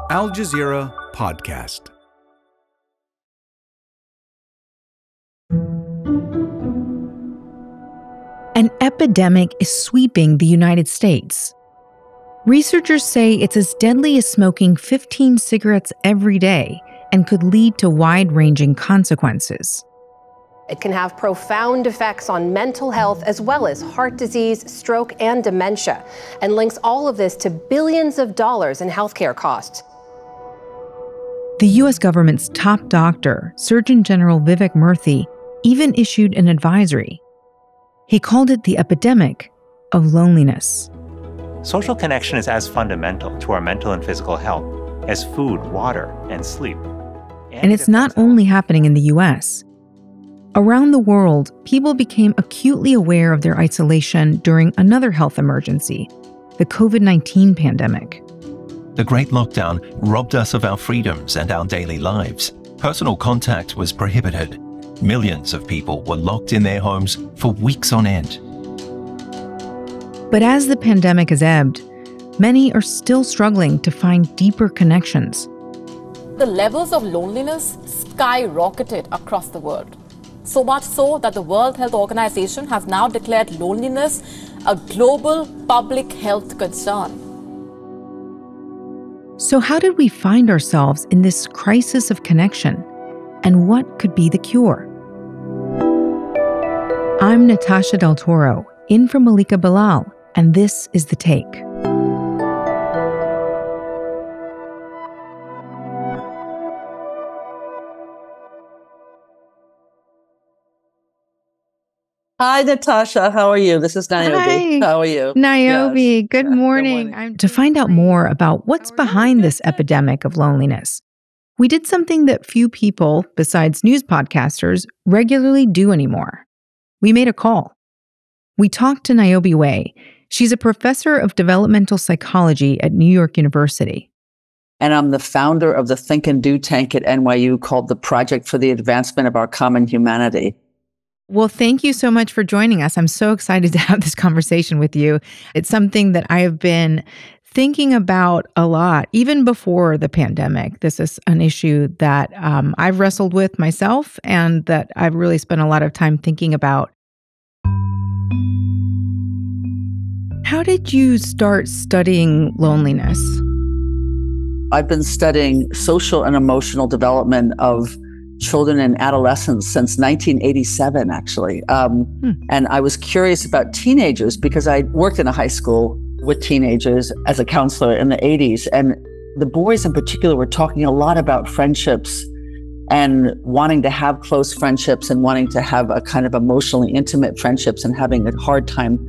Al Jazeera Podcast. An epidemic is sweeping the United States. Researchers say it's as deadly as smoking 15 cigarettes every day and could lead to wide-ranging consequences. It can have profound effects on mental health as well as heart disease, stroke, and dementia, and links all of this to billions of dollars in healthcare costs. The U.S. government's top doctor, Surgeon General Vivek Murthy, even issued an advisory. He called it the epidemic of loneliness. Social connection is as fundamental to our mental and physical health as food, water, and sleep. And it's not only happening in the U.S. Around the world, people became acutely aware of their isolation during another health emergency, the COVID-19 pandemic. The Great Lockdown robbed us of our freedoms and our daily lives. Personal contact was prohibited. Millions of people were locked in their homes for weeks on end. But as the pandemic has ebbed, many are still struggling to find deeper connections. The levels of loneliness skyrocketed across the world. So much so that the World Health Organization has now declared loneliness a global public health concern. So how did we find ourselves in this crisis of connection? And what could be the cure? I'm Natasha Del Toro, in for Malika Bilal, and this is The Take. Hi, Natasha. How are you? This is Niobe. Hi. How are you? Niobe, Yes. good morning. To find out more about what's behind this epidemic of loneliness, we did something that few people, besides news podcasters, regularly do anymore. We made a call. We talked to Niobe Way. She's a professor of developmental psychology at New York University. And I'm the founder of the Think and Do tank at NYU called the Project for the Advancement of Our Common Humanity. Well, thank you so much for joining us. I'm so excited to have this conversation with you. It's something that I have been thinking about a lot, even before the pandemic. This is an issue that I've wrestled with myself and that I've really spent a lot of time thinking about. How did you start studying loneliness? I've been studying social and emotional development of children and adolescents since 1987, actually. And I was curious about teenagers because I worked in a high school with teenagers as a counselor in the 80s. And the boys in particular were talking a lot about friendships and wanting to have close friendships and wanting to have a kind of emotionally intimate friendships and having a hard time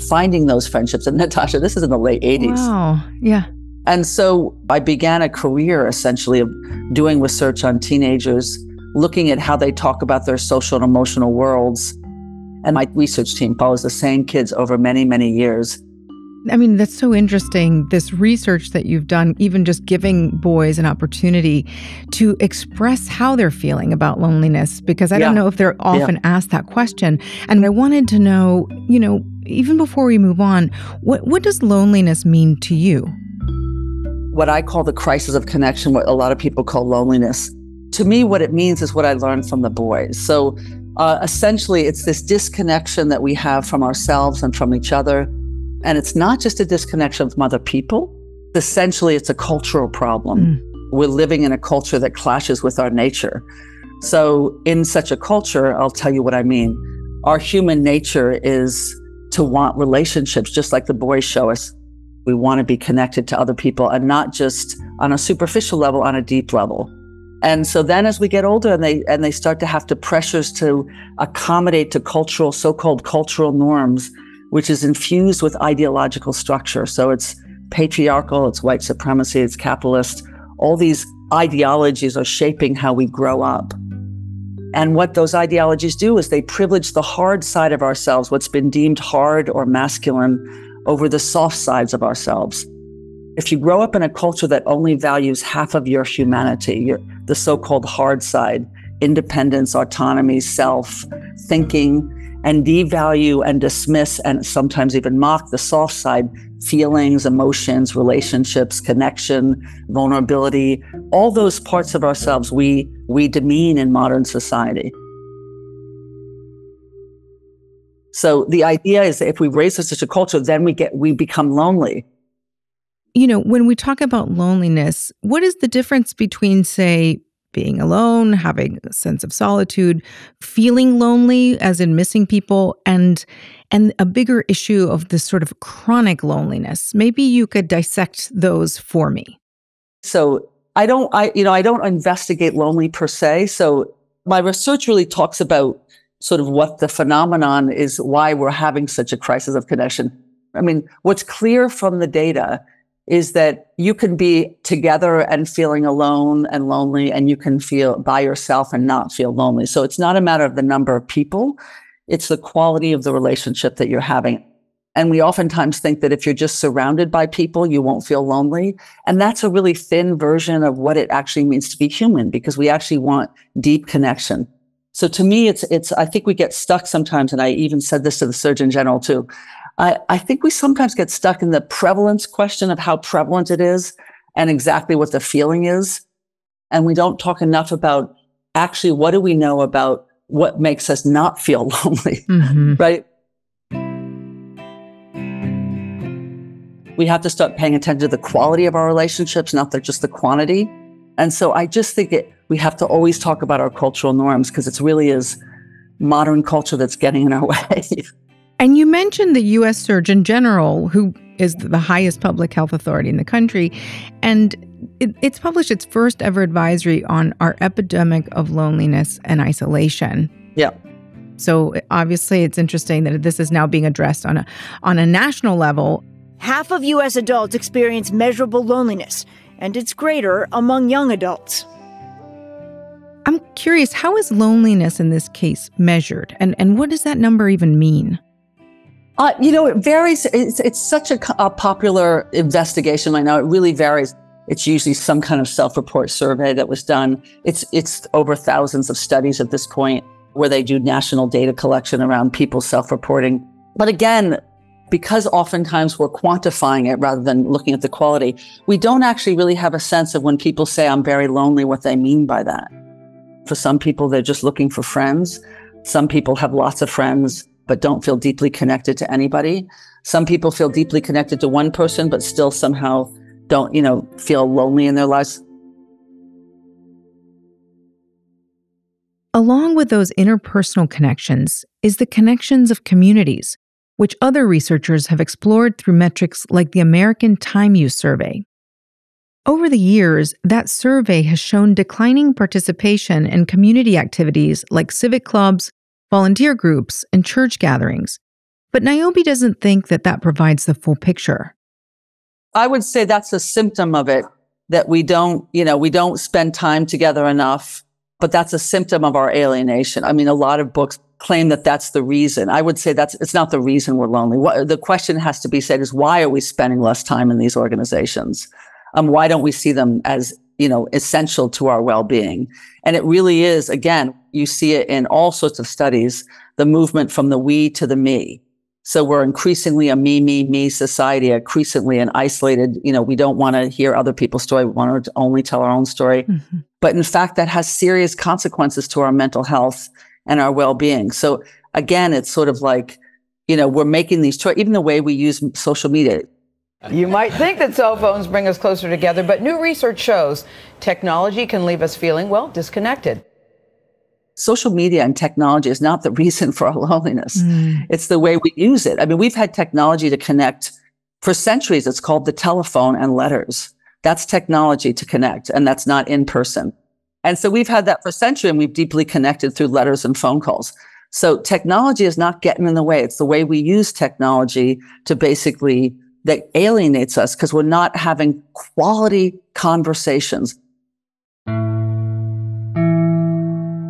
finding those friendships. And Natasha, this is in the late 80s. Wow, yeah. And so I began a career essentially of doing research on teenagers, looking at how they talk about their social and emotional worlds. And my research team follows the same kids over many, many years. I mean, that's so interesting, this research that you've done, even just giving boys an opportunity to express how they're feeling about loneliness, because I don't know if they're often asked that question. And I wanted to know, even before we move on, what does loneliness mean to you? What I call the crisis of connection, what a lot of people call loneliness. To me, what it means is what I learned from the boys. So essentially, it's this disconnection that we have from ourselves and from each other. And it's not just a disconnection from other people. Essentially, it's a cultural problem. We're living in a culture that clashes with our nature. So in such a culture, I'll tell you what I mean. Our human nature is to want relationships, just like the boys show us. We want to be connected to other people and not just on a superficial level, on a deep level. And so then as we get older and they start to have to pressures to accommodate to cultural, so-called cultural norms, which is infused with ideological structure. So it's patriarchal, it's white supremacy, it's capitalist. All these ideologies are shaping how we grow up. And what those ideologies do is they privilege the hard side of ourselves, what's been deemed hard or masculine, over the soft sides of ourselves. If you grow up in a culture that only values half of your humanity, the so-called hard side, independence, autonomy, self, thinking, and devalue and dismiss and sometimes even mock the soft side, feelings, emotions, relationships, connection, vulnerability, all those parts of ourselves we demean in modern society. So the idea is that if we raise such a culture, then we become lonely. You know, when we talk about loneliness, what is the difference between, say, being alone, having a sense of solitude, feeling lonely, as in missing people, and a bigger issue of this sort of chronic loneliness? Maybe you could dissect those for me. So I don't investigate lonely per se. So my research really talks about sort of what the phenomenon is, why we're having such a crisis of connection. I mean, what's clear from the data is that you can be together and feeling alone and lonely, and you can feel by yourself and not feel lonely. So it's not a matter of the number of people, it's the quality of the relationship that you're having. And we oftentimes think that if you're just surrounded by people, you won't feel lonely. And that's a really thin version of what it actually means to be human, because we actually want deep connection. So to me, I think we get stuck sometimes, and I even said this to the Surgeon General too. I think we sometimes get stuck in the prevalence question of how prevalent it is and exactly what the feeling is. And we don't talk enough about actually what do we know about what makes us not feel lonely, right? We have to start paying attention to the quality of our relationships, not just the quantity. And so I just think we have to always talk about our cultural norms, because it really is modern culture that's getting in our way. And you mentioned the U.S. Surgeon General, who is the highest public health authority in the country, and it's published its first ever advisory on our epidemic of loneliness and isolation. Yeah. So obviously it's interesting that this is now being addressed on a national level. Half of U.S. adults experience measurable loneliness, and it's greater among young adults. I'm curious, how is loneliness in this case measured? And what does that number even mean? It varies. It's such a popular investigation right now. It really varies. It's usually some kind of self-report survey that was done. It's over thousands of studies at this point where they do national data collection around people self-reporting. But again, because oftentimes we're quantifying it rather than looking at the quality, we don't actually really have a sense of when people say, I'm very lonely, what they mean by that. For some people, they're just looking for friends. Some people have lots of friends, but don't feel deeply connected to anybody. Some people feel deeply connected to one person, but still somehow don't, feel lonely in their lives. Along with those interpersonal connections is the connections of communities, which other researchers have explored through metrics like the American Time Use Survey. Over the years, that survey has shown declining participation in community activities like civic clubs, volunteer groups, and church gatherings. But Niobe doesn't think that provides the full picture. I would say that's a symptom of it, that we don't spend time together enough, but that's a symptom of our alienation. I mean, a lot of books claim that that's the reason. I would say it's not the reason we're lonely. The question has to be said is, why are we spending less time in these organizations? Why don't we see them as, essential to our well-being? And it really is, again, you see it in all sorts of studies, the movement from the we to the me. So we're increasingly a me society, increasingly an isolated, we don't want to hear other people's story. We want to only tell our own story. Mm-hmm. But in fact, that has serious consequences to our mental health and our well-being. So again, it's sort of like, we're making these choices, even the way we use social media. You might think that cell phones bring us closer together, but new research shows technology can leave us feeling, disconnected. Social media and technology is not the reason for our loneliness. It's the way we use it. I mean, we've had technology to connect for centuries. It's called the telephone and letters. That's technology to connect, and that's not in person. And so we've had that for centuries, and we've deeply connected through letters and phone calls. So technology is not getting in the way. It's the way we use technology to basically that alienates us, because we're not having quality conversations.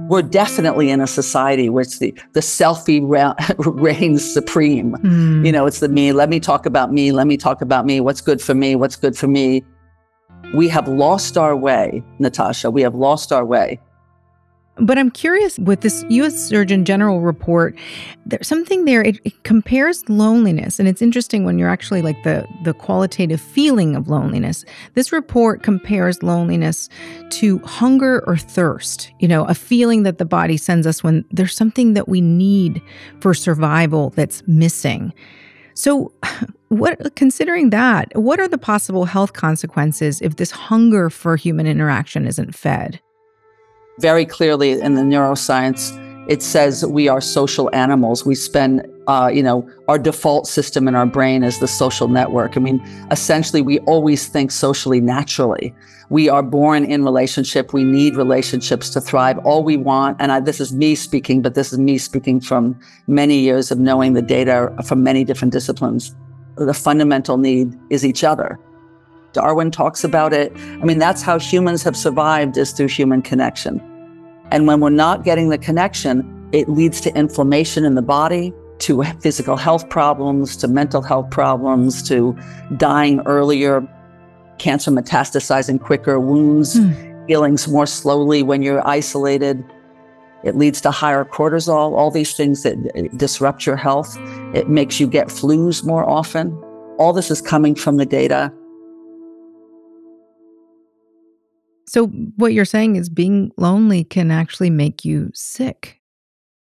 We're definitely in a society where it's the selfie reigns supreme. It's the me. Let me talk about me. Let me talk about me. What's good for me? What's good for me? We have lost our way, Natasha. We have lost our way. But I'm curious, with this U.S. Surgeon General report, there's something there. It compares loneliness. And it's interesting when you're actually like the qualitative feeling of loneliness. This report compares loneliness to hunger or thirst, a feeling that the body sends us when there's something that we need for survival that's missing. So considering that, what are the possible health consequences if this hunger for human interaction isn't fed? Very clearly in the neuroscience, it says we are social animals. We spend, our default system in our brain is the social network. I mean, essentially, we always think socially naturally. We are born in relationship. We need relationships to thrive. All we want, and this is me speaking, but this is me speaking from many years of knowing the data from many different disciplines. The fundamental need is each other. Darwin talks about it. I mean, that's how humans have survived, is through human connection. And when we're not getting the connection, it leads to inflammation in the body, to physical health problems, to mental health problems, to dying earlier, cancer metastasizing quicker, wounds healing more slowly when you're isolated. It leads to higher cortisol, all these things that disrupt your health. It makes you get flus more often. All this is coming from the data. So what you're saying is being lonely can actually make you sick.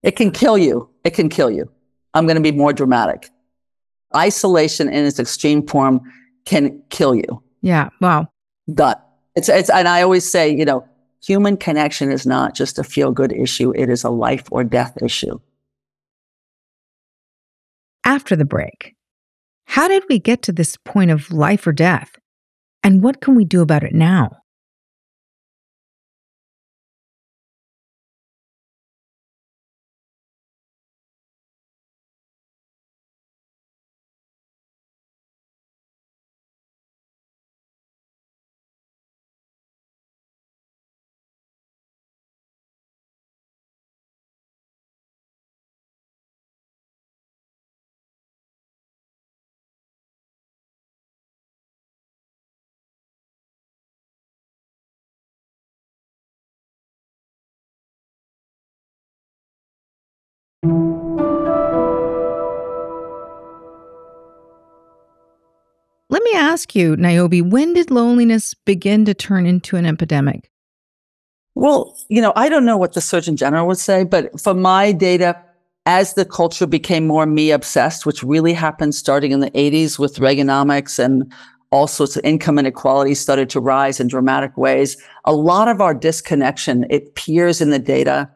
It can kill you. It can kill you. I'm going to be more dramatic. Isolation in its extreme form can kill you. Yeah. Wow. But it's and I always say, human connection is not just a feel-good issue. It is a life or death issue. After the break, how did we get to this point of life or death? And what can we do about it now? Let me ask you, Niobe, when did loneliness begin to turn into an epidemic? Well, I don't know what the Surgeon General would say, but from my data, as the culture became more me obsessed, which really happened starting in the 80s with Reaganomics and all sorts of income inequality started to rise in dramatic ways, a lot of our disconnection, it appears in the data.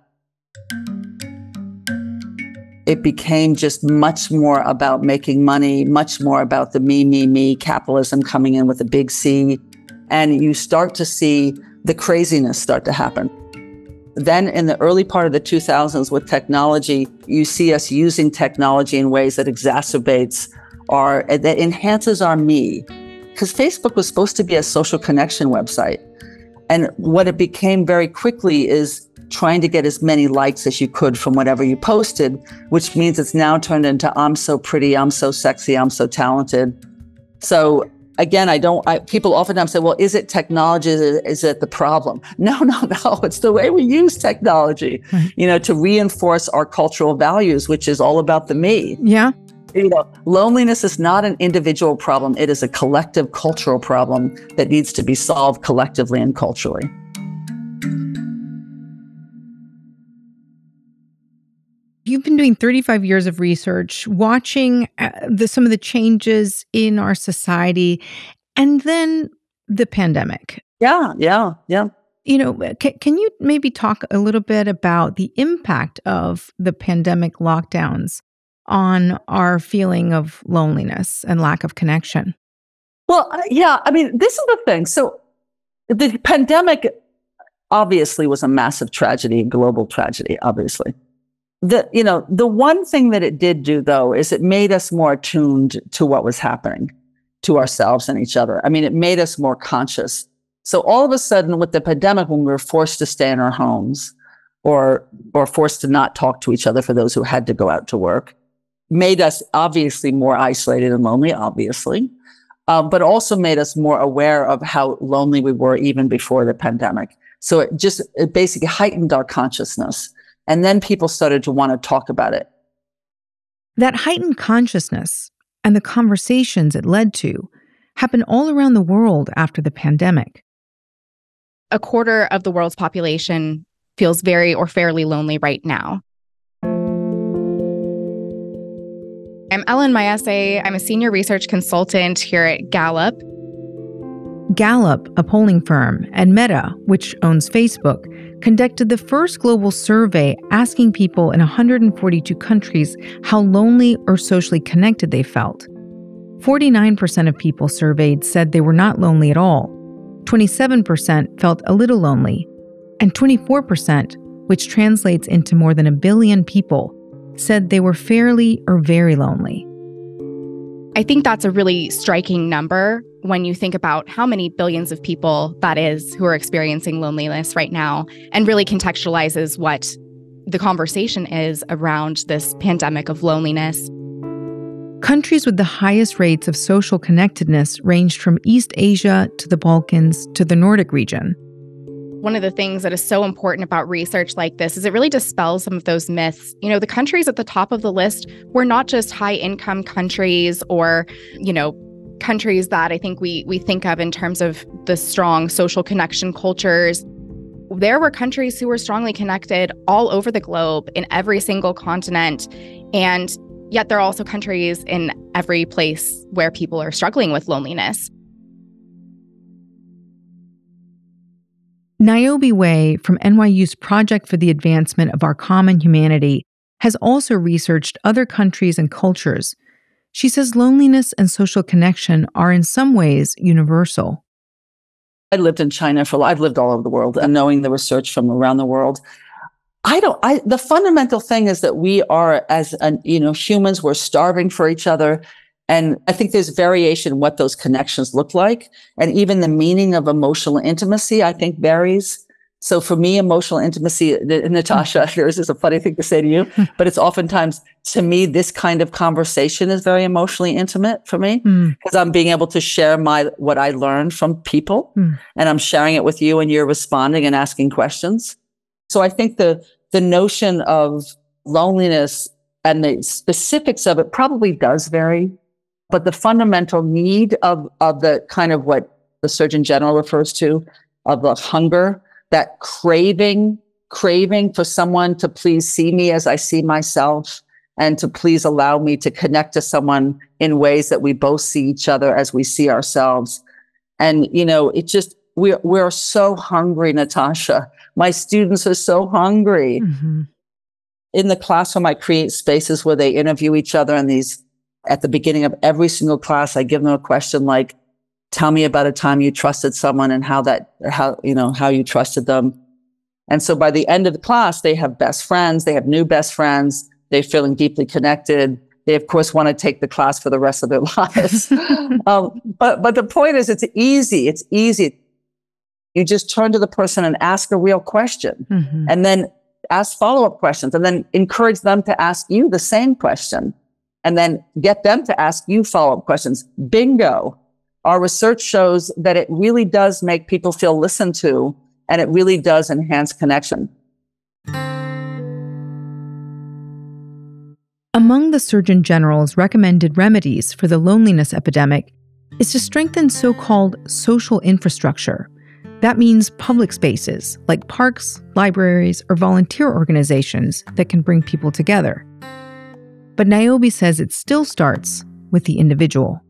It became just much more about making money, much more about the me, capitalism coming in with a big C. And you start to see the craziness start to happen. Then in the early part of the 2000s with technology, you see us using technology in ways that that enhances our me. Because Facebook was supposed to be a social connection website. And what it became very quickly is trying to get as many likes as you could from whatever you posted, which means it's now turned into, I'm so pretty, I'm so sexy, I'm so talented. So again, people oftentimes say, well, is it technology? Is it the problem? No. It's the way we use technology, to reinforce our cultural values, which is all about the me. Yeah. Loneliness is not an individual problem. It is a collective cultural problem that needs to be solved collectively and culturally. You've been doing 35 years of research, watching some of the changes in our society, and then the pandemic. Yeah. Can you maybe talk a little bit about the impact of the pandemic lockdowns on our feeling of loneliness and lack of connection? Well, yeah, this is the thing. So the pandemic obviously was a massive tragedy, global tragedy, obviously. The one thing that it did do, though, is it made us more attuned to what was happening to ourselves and each other. It made us more conscious. So all of a sudden with the pandemic, when we were forced to stay in our homes or forced to not talk to each other for those who had to go out to work, made us obviously more isolated and lonely, obviously, but also made us more aware of how lonely we were even before the pandemic. So it basically heightened our consciousness. And then people started to want to talk about it. That heightened consciousness and the conversations it led to happened all around the world after the pandemic. A quarter of the world's population feels very or fairly lonely right now. I'm Ellen Maese. I'm a senior research consultant here at Gallup. Gallup, a polling firm, and Meta, which owns Facebook, conducted the first global survey asking people in 142 countries how lonely or socially connected they felt. 49% of people surveyed said they were not lonely at all. 27% felt a little lonely. And 24%, which translates into more than 1 billion people, said they were fairly or very lonely. I think that's a really striking number when you think about how many billions of people that is who are experiencing loneliness right now, and really contextualizes what the conversation is around this pandemic of loneliness. Countries with the highest rates of social connectedness ranged from East Asia to the Balkans to the Nordic region. One of the things that is so important about research like this is it really dispels some of those myths. You know, the countries at the top of the list were not just high-income countries or, countries that I think we think of in terms of the strong social connection cultures. There were countries who were strongly connected all over the globe in every single continent. And yet there are also countries in every place where people are struggling with loneliness. Niobe Wei from NYU's Project for the Advancement of Our Common Humanity has also researched other countries and cultures. She says loneliness and social connection are in some ways universal. I lived in China I've lived all over the world, and knowing the research from around the world, the fundamental thing is that we are, as humans, we're starving for each other. And I think there's variation in what those connections look like. And even the meaning of emotional intimacy, I think, varies. So for me, emotional intimacy, Natasha, this is a funny thing to say to you, but it's oftentimes, to me, this kind of conversation is very emotionally intimate for me, because I'm being able to share what I learned from people, and I'm sharing it with you, and you're responding and asking questions. So I think the notion of loneliness and the specifics of it probably does vary. But the fundamental need of the kind of what the Surgeon General refers to, of the hunger, that craving for someone to please see me as I see myself, and to please allow me to connect to someone in ways that we both see each other as we see ourselves. And, we're so hungry, Natasha. My students are so hungry. Mm-hmm. In the classroom, I create spaces where they interview each other, and at the beginning of every single class, I give them a question like, tell me about a time you trusted someone and how you trusted them. And so by the end of the class, they have best friends, they have new best friends, they're feeling deeply connected. They, of course, want to take the class for the rest of their lives. But the point is, it's easy. It's easy. You just turn to the person and ask a real question, and then ask follow-up questions, and then encourage them to ask you the same question, and then get them to ask you follow-up questions. Bingo. Our research shows that it really does make people feel listened to, and it really does enhance connection. Among the Surgeon General's recommended remedies for the loneliness epidemic is to strengthen so-called social infrastructure. That means public spaces like parks, libraries, or volunteer organizations that can bring people together. But Niobe says it still starts with the individual.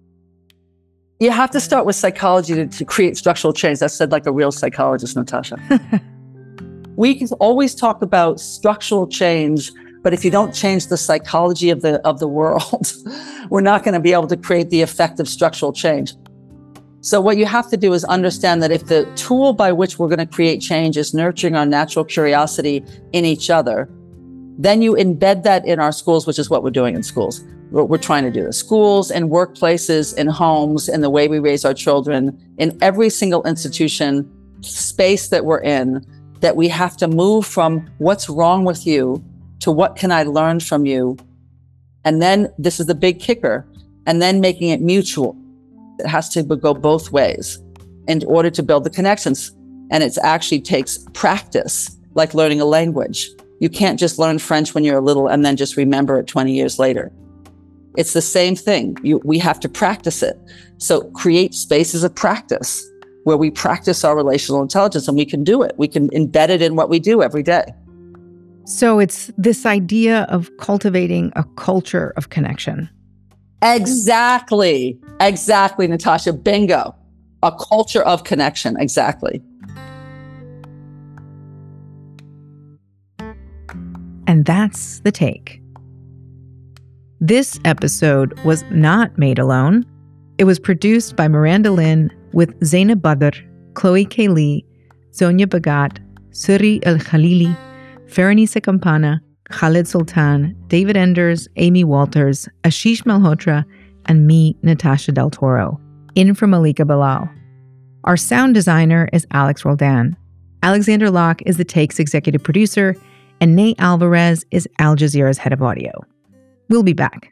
You have to start with psychology to create structural change. That's said like a real psychologist, Natasha. We can always talk about structural change, but if you don't change the psychology of the world, we're not going to be able to create the effective structural change. So what you have to do is understand that if the tool by which we're going to create change is nurturing our natural curiosity in each other, then you embed that in our schools, which is what we're doing in schools. We're trying to do this. Schools and workplaces and homes and the way we raise our children, in every single institution, space that we're in, that we have to move from what's wrong with you to what can I learn from you. And then this is the big kicker, and then making it mutual. It has to go both ways in order to build the connections. And it actually takes practice, like learning a language. You can't just learn French when you're little and then just remember it 20 years later. It's the same thing. We have to practice it. So create spaces of practice where we practice our relational intelligence, and we can do it. We can embed it in what we do every day. So it's this idea of cultivating a culture of connection. Exactly, Natasha. Bingo. A culture of connection. Exactly. And that's the take. This episode was not made alone. It was produced by Miranda Lin with Zaina Badr, Chloe Kaylee, Zonia Bagat, Suri el-Khalili, Faranisa Campana, Khalid Sultan, David Enders, Amy Walters, Ashish Malhotra, and me, Natasha Del Toro, in from Malika Bilal. Our sound designer is Alex Roldan. Alexandra Locke is the Take's executive producer, and Ney Alvarez is Al Jazeera's head of audio. We'll be back.